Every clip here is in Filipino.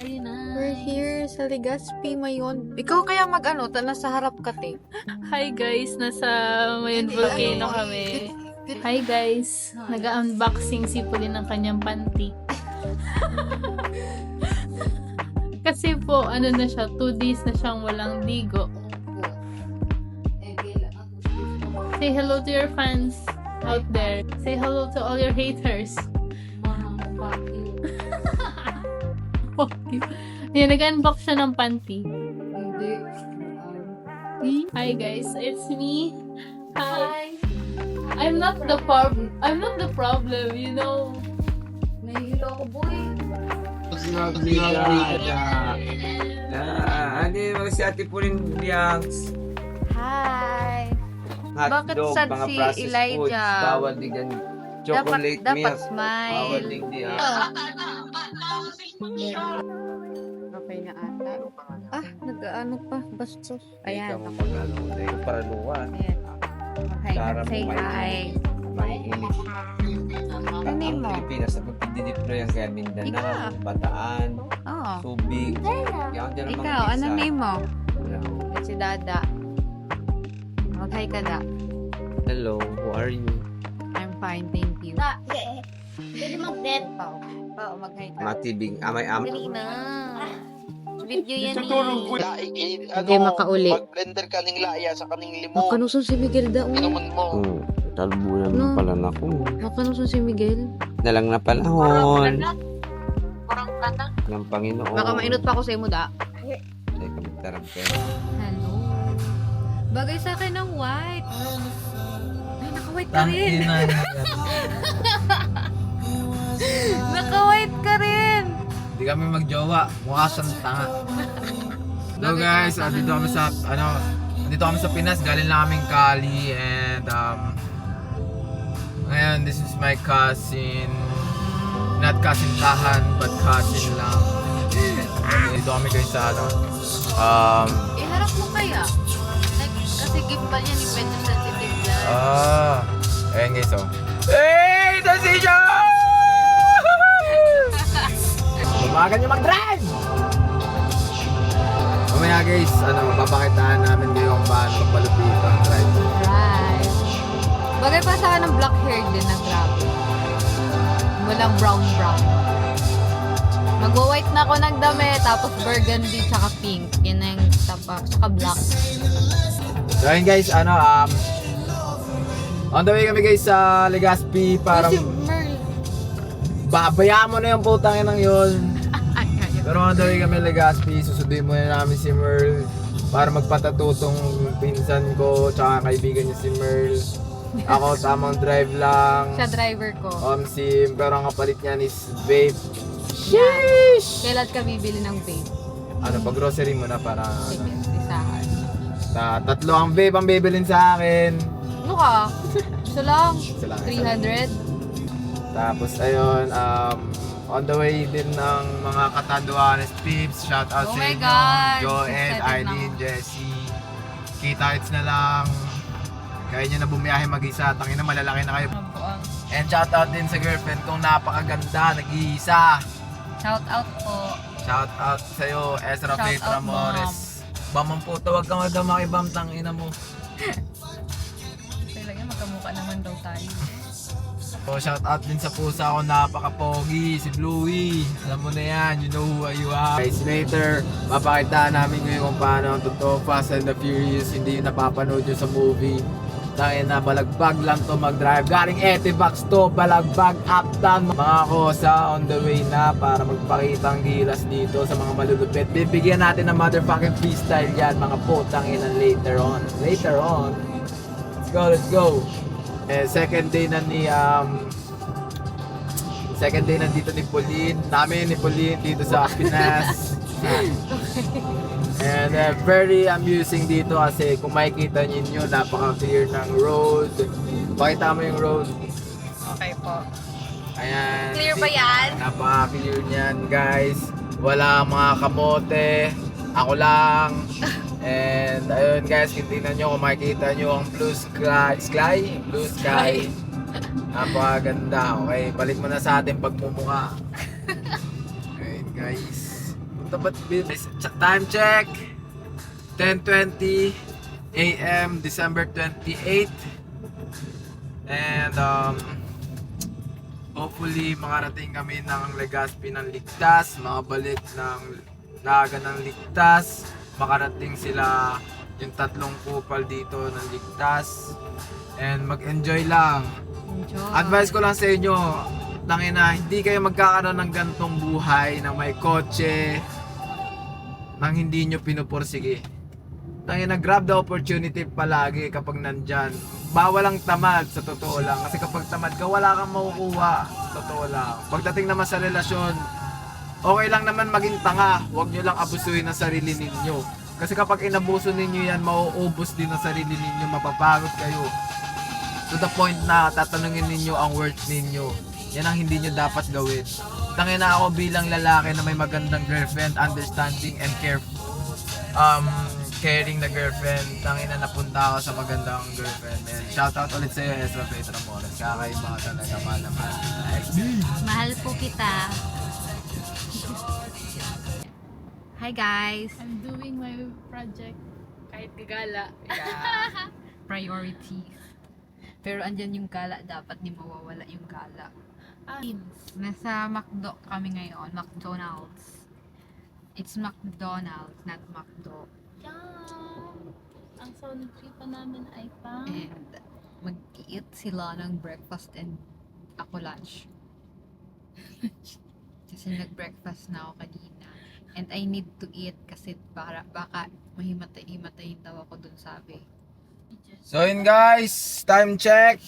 We're here sa Legazpi Mayon. Ikaw kaya mag-ano, nasa harap ka, te. Hi guys, nasa Mayon Volcano kami. Hi guys, nag-unboxing si Pauline ng kanyang panty. Kasi po, ano na siya, 2 days na siyang walang ligo. Say hello to your fans out there. Say hello to all your haters. Fuck you. Yan, nag-unbox siya ng panty. Hi guys, it's me. Hi. I'm not the problem, you know. Nahihilo ako, boy. Ano yung si Ate Pauline Biangs? Hi. Hotdog, Bakit sad mga si processed Elijah? foods, bawal din yan. Chocolate Dapat milk, smile. bawal din yan. Okay na ata. Nag-ano pa, bastos. Ayan. Ayan. Mag-ano, dahil para luwan. Ayan. Hi, Para say mo hi. Mainit. Ano Ang name mo? Pilipinas na pagpipidiploy ang kaya Mindanao, Ikaw. Bataan, Oo. Tubig. Yan dyan ang mga Ikaw, isa. anong name mo? Wala. Si Dada. Mag-hi ka, Da. Hello, who are you? I'm fine, thank you. Pwede mag-net. Oo, mag-hi ka. Matibing, amay Dali na. Video yan Hindi Hindi makauli. Mag-blender ka ng laya sa kaning limon. Makanuson si Miguel da. Inuman mo. talbunan No. mo pala na ko. Makanuson si Miguel. Nalang na panahon Parang kata. ng Panginoon. Baka mainot pa ako sa imo, Da. Ay, kamutarang ka. Hello. Bagay sa akin ng white. Ay, naka-white ka rin. Naka-white ka rin. Hindi kami magjowa. Mukha siyang tanga. Hello guys, dito kami sa Pinas. Galing lang kaming Cali and ngayon this is my cousin. Not cousin tahan, but cousin lang. Dito kami guys sa Iharap mo kaya. Like, kasi gimbal yan, yung medyo sensitive yan. ayan guys oh. Hey! Decision! Umaga nyo mag-drive! Mamaya guys, papakitaan namin kayo kung paano magpalupit ang drive. Right. Bagay pa sa akin ng black hair din na grabe. Walang brown. Magwa-white na ako ng dami, tapos burgundy tsaka pink. Yan na yung tapak, tsaka black. So ayun guys, on the way kami guys sa Legazpi para Si Merl. babayaan mo na yung putang inang yun. Pero on the way kami Legazpi, susunduin muna namin si Merl para magpatatutong pinsan ko tsaka kaibigan niya si Merl. Ako tamang drive lang. Siya driver ko. Sim, pero ang kapalit niyan is vape. Sheesh! Kailan ka bibili ng vape? Pag grocery mo na para Sige, isahan. tatlo ang vape ang bibilin sa akin. Ano ka? Isa lang. Isa lang. 300? Tapos ayun, on the way din ng mga Katanduanes peeps. Shout out Oh sa my inyo. God! Joed, Excited na Eileen, ako. Jessie. Kita-its na lang. Kaya nyo na bumiyahe mag-isa. Tangin na malalaki na kayo. And shout out din sa girlfriend kong napakaganda, nag-iisa. Shout out po. Shout out sa'yo, Ezra Shout Faith out, Ramores. Bamang po, tawag ka nga makibam, tangina mo. Talaga magkamukha naman daw tayo. So shout out din sa pusa ko, napaka-pogi, si Bluey. Alam mo na yan, you know who you are. Guys, later, mapakitaan namin ngayon kung paano ang totoo Fast and the Furious, hindi yung napapanood yun sa movie. Dahil na balagbag lang to mag-drive. Galing Etivax to, balagbag, uptown. Mga kosa on the way na para magpakita ang gilas dito sa mga malulupit. Bibigyan natin ng motherfucking freestyle yan, mga putang inan later on. Later on. Let's go. Second day na dito ni Pauline. Namin ni Pauline dito sa Pinas. And very amusing dito kasi kung makikita ninyo, napaka-clear ng road. Pakita mo yung road. Okay po. Ayan. Clear ba yan? Napaka-clear niyan guys. Wala mga kamote. Ako lang. And ayun guys, tingnan nyo kung makikita nyo ang blue sky. Blue sky. Napakaganda. Okay, balik mo na sa ating pagmumuka. Ayun guys. Time check, 10:20 a.m. December 28. And hopefully makarating kami ng Legazpi ng ligtas, makabalik ng Naga ng ligtas, makarating sila yung 3 kupal dito ng ligtas, and mag-enjoy lang. Enjoy. Advice ko lang sa inyo, tangina, hindi kayo magkakaroon ng gantong buhay na may kotse nang hindi nyo pinupursige. Tangina, grab the opportunity palagi kapag nandyan. Bawal ang tamad, sa totoo lang. Kasi kapag tamad ka, wala kang makukuha. Totoo lang. Pagdating naman sa relasyon, okay lang naman maging tanga. Huwag nyo lang abusuhin ang sarili ninyo. Kasi kapag inabuso ninyo yan, mauubos din ang sarili ninyo. Mapapagod kayo. To the point na tatanungin ninyo ang worth ninyo. Yan ang hindi nyo dapat gawin. Tangina, ako bilang lalaki na may magandang girlfriend, understanding and caring na girlfriend. Tangina, napunta ako sa magandang girlfriend. And shoutout ulit sa iyo, Ezra Petra Mores. Kakaiba ka talaga, mahal na mahal kita. Mahal po kita. Hi guys. I'm doing my project kahit gagala. Priorities. Pero andyan yung gala, dapat di mawawala yung gala. Nasa McDo kami ngayon, McDonald's. It's McDonald's, not McDo. Ang solid trip pa namin ay pang And mag-eat sila ng breakfast and ako lunch. Kasi nag-breakfast na ako kanina. And I need to eat kasi baka mahimatay-himatayin daw ako dun sabi. So yun guys, time check.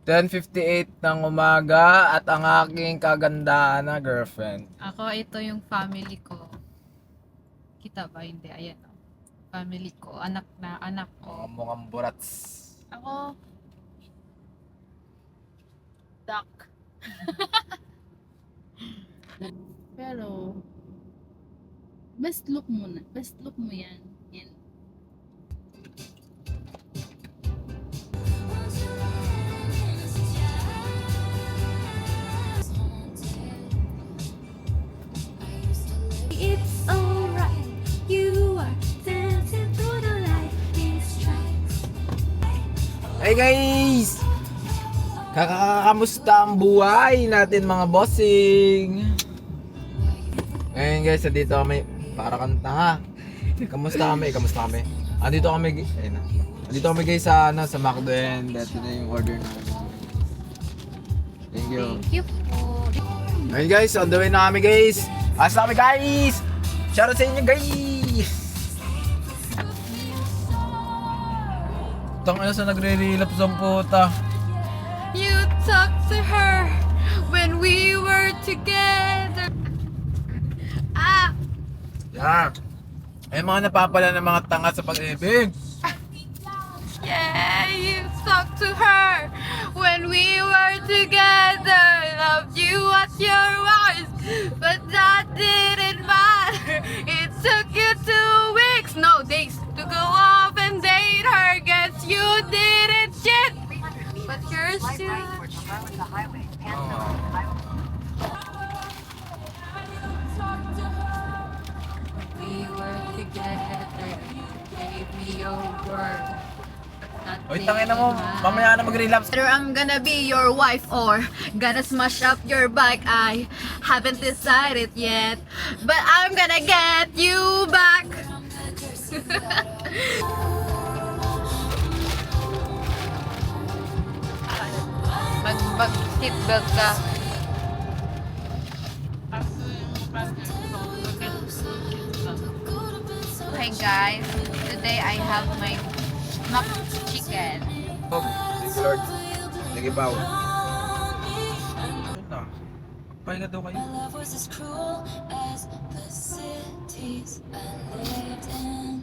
10:58 ng umaga at ang aking kagandahan na girlfriend. Ako, ito yung family ko. Kita ba? Hindi. Ayan o. Family ko. Anak ko. Mukhang burats. ako duck. Pero best look muna. Best look mo yan. Yan. It's alright, you are dancing through the lightning strikes. Hey guys! Kamusta ang buhay natin mga bossing? Ngayon guys, dito kami para kanta ha. Kamusta kami? Andito kami, ayun na. Andito kami guys sa McDo and ito na yung order namin. Thank you. Thank you po. Ayun guys, on the way na kami guys. Asa kami guys! Shoutout sa inyo guys! Tang sa nagre-relapse ang puta. You talked to her when we were together. Yeah. Ay mga napapala ng mga tanga sa pag-ibig. Yeah, you talked to her when we were together. Loved you at your worst, but that didn't matter. It took you 2 weeks, no days, to go off and date her. Guess you didn't shit, but you're still. We were together. You gave me your word. Oy, tangin na mo. Mamaya na mag-relapse. Whether I'm gonna be your wife or gonna smash up your bike, I haven't decided yet. But I'm gonna get you back. Mag-seatbelt ka. Hi guys, today I have my mock chicken. Thank you Lord. Sige pa. Pahinga daw kayo. Love was as cruel as the cities I lived in.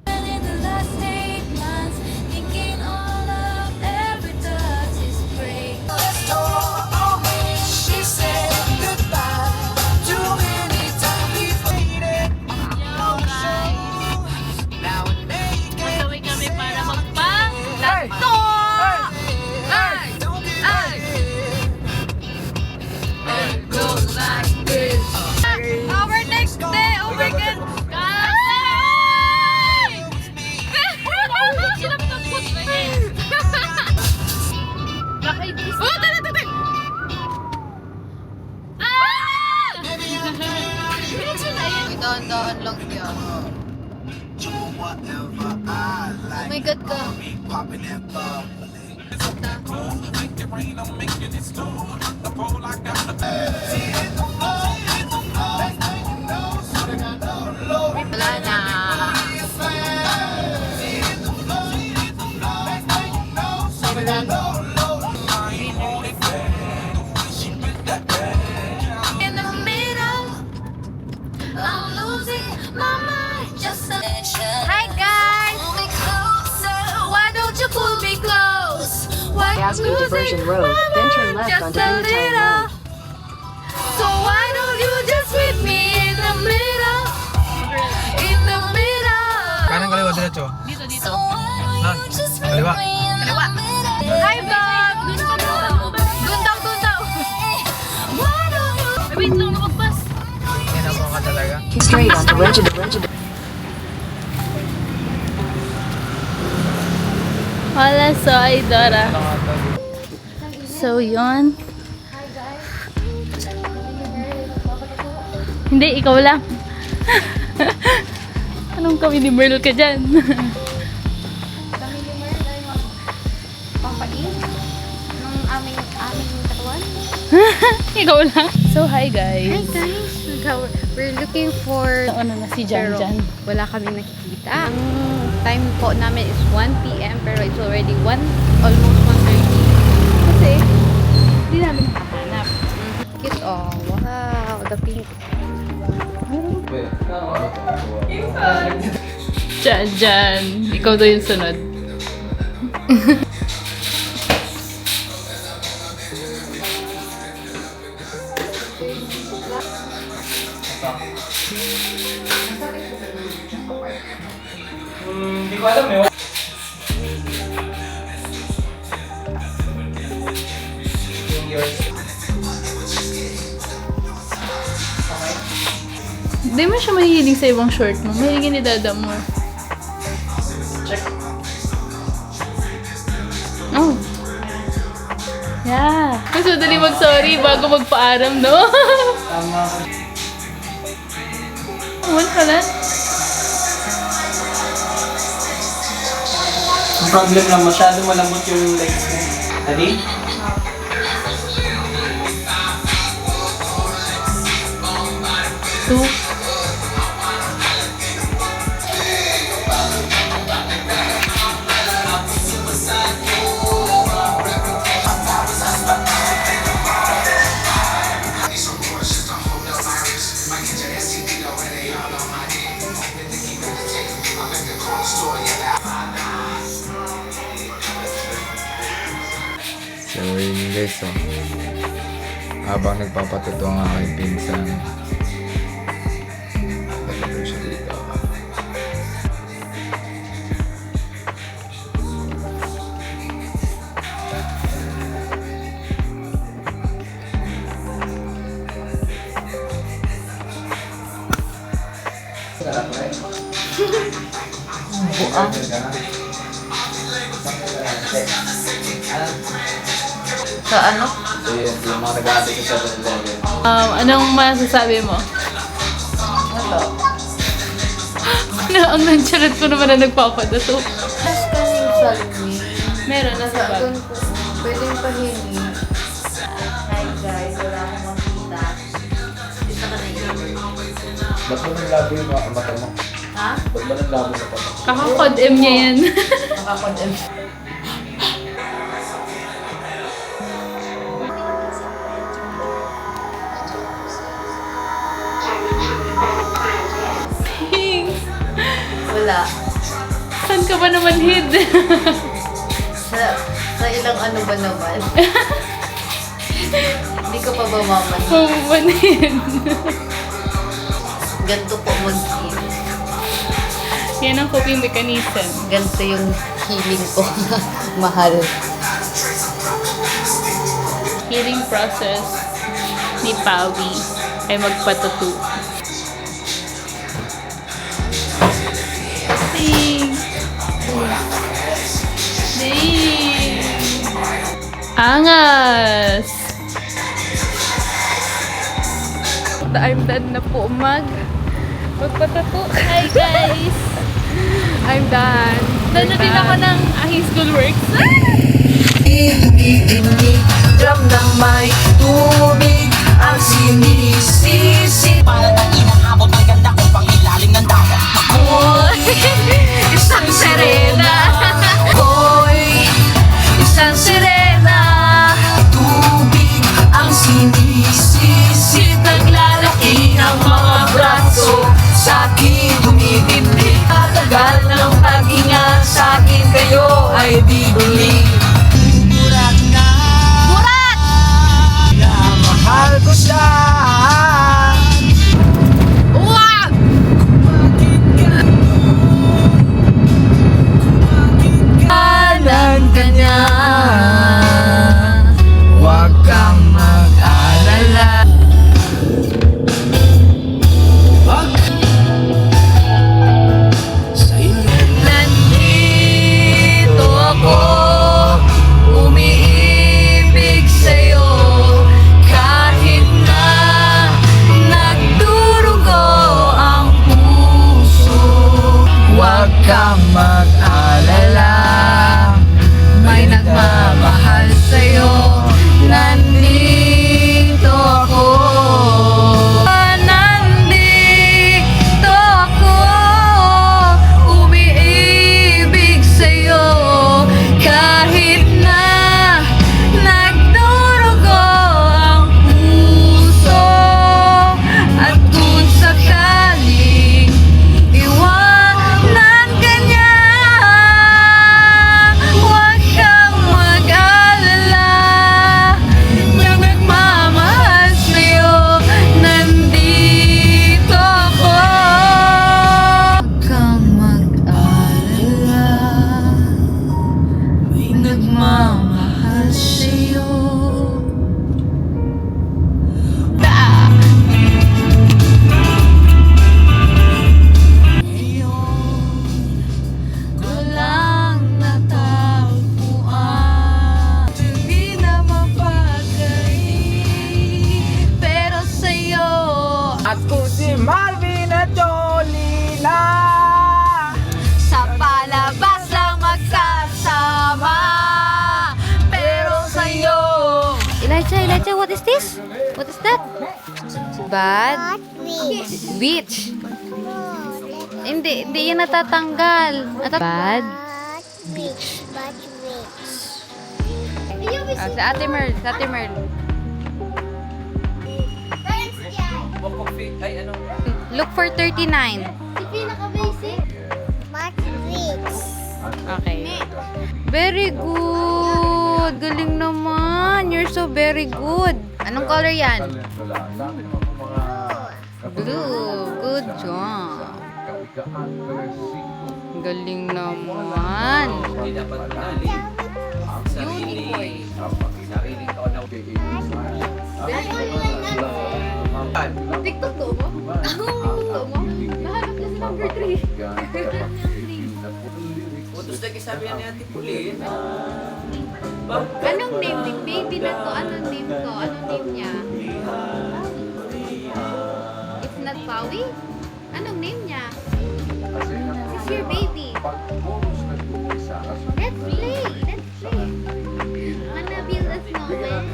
And in the last 8 months, thinking all of every touch is great. She said goodbye too many times before. Yo guys, masaway kami para magpang-lato! It goes like this. Oh my God ka. Wala na. In the middle, I'm losing my mind. Just a Hi guys! pull me closer. Why don't you pull me close? Why Aspen Diversion Road, then turn left just onto a Unitown little? Road. So why don't you just meet me in the middle? In the middle. Kanang kaliwa, diretso. So why Nan, don't you just kaliwa. meet me in the middle? Hi Bob! Dun daw. Why don't you Wait lang, nakapas. Yan ako ka talaga. Straight onto Regida. Wala, so ay Dora. So, yun. Hindi, ikaw lang. Anong kami ni Merl ka dyan? Pampain? Nung aming katawan? Ikaw lang. So, hi guys. Hi guys! We're looking for... Ano na si Jan Pero Jan. wala kami nakikita. Ang time po namin is 1 p.m. pero it's already almost 1:30. Kasi, Hindi namin makahanap. cute. Oh, wow! The pink. Jan Jan. Ikaw daw yung sunod. Hindi ko alam eh. Hindi mo siya mahihiling sa ibang short mo. Mahiligin ni Dada mo. Check. Oh. Yeah. Mas madali mag-sorry bago magpaaram, no? Tama. Awan pala. Ang problem lang, masyado malambot yung legs mo. Ready? Two. So yun guys, oh. Habang nagpapatuto ang aking pinsan, nagpapatuto siya dito. Sa ano? So yun, yung mga nag-aatik sa 7-Eleven. Anong masasabi mo? Ano, ang nonchalant ko naman na nagpapadato. Mas kaming salmi. Meron na sa bag. Doon po. Pwede yung pahingi. Hi guys, wala akong makita. Dito ka na yun. Ba't mo naglabo yung mata mo? Ha? Ba't mo naglabo sa mata mo? Kakakod-M niya yan. Nakakondem. Wala. Saan ka ba naman hid? Sa ilang ano ba naman? Hindi ko pa ba maman? Pumanhin. Ganito po mag-heal. Yan ang coping mechanism. Ganito yung healing ko na mahal. Healing process ni Pawi ay magpatutu. Ding! Ding! Angas! I'm done na po magpatato. Hi guys! I'm done. Done na din ako ng high school works. Drum ng may tubig ang sinisisi. Para nang inaabot ang ganda kong pangilalim ng dagat. Ako'y isang sirena. Ako'y isang sirena. Tubig ang sinisisi. Naglalaki ang mga braso. Sa'kin dumidindi. Katagal ng paghinga. Sa'kin kayo ay bibili. Murat na. Mahal ko siya. Wag! Alam ka niya. Huwag kang mag-alala. Nandito ako, umiibig sa'yo. Kahit na nagdurugo ang puso. Huwag kang mag-alala. May nagmamahal sa'yo. Nandito ako. Nandito ako, umiibig sa'yo. Kahit na nagdurugo ang puso. At kung sakaling iwanan ka niya, huwag kang mag-alala. May nagmamahal sa'yo. Nandito ako. Huwag kang mag-alala. May nagmamahal sa'yo. Ko lang natagpuan. Hindi na mapagay. Pero sa'yo. At kung si Marvin at Jolina. Sa palabas lang magkasama. Pero sa'yo. Elijah, what is this? What is that? Bad? Beach. Hindi yan natatanggal. Bad? Beach. Sa Ate Merl. Look for 39. Okay. Very good. Galing naman. You're so very good. Anong color yan? Blue. Good job. Galing naman. Unicorn. TikTok to mo? Ako TikTok mo? Nahanap kasi number 3. Utos na kisabi yan ni Ate Pulin. Anong name ni baby na to? Anong name ko? Anong name niya? It's not Pawi? Anong name niya? This is your baby. Let's play. Wanna build a snowman?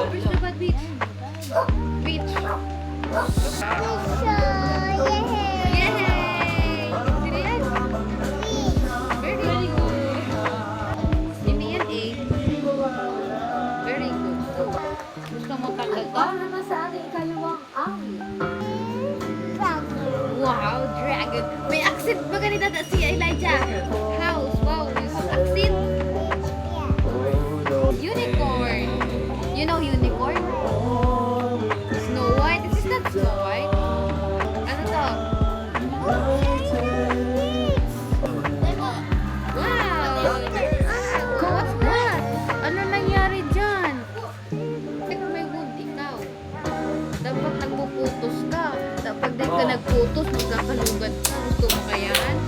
Where's the bad beach? Beach. Yay! Serious? Very good. Hindi yan eh. Very good. Gusto mo tanggal to? Wow, dragon. May accent ba ganito si Elijah? House. Wow, you have accent. Unicorn. You know unicorn? Snow White. This is not Snow White. Ano to? Wow. What's that? Ano nangyari dyan? Bakit may wood ikaw? Dapat nagpuputos ka. Dapat din ka nagputos, magkakalugan ka. Gusto mo kaya yan?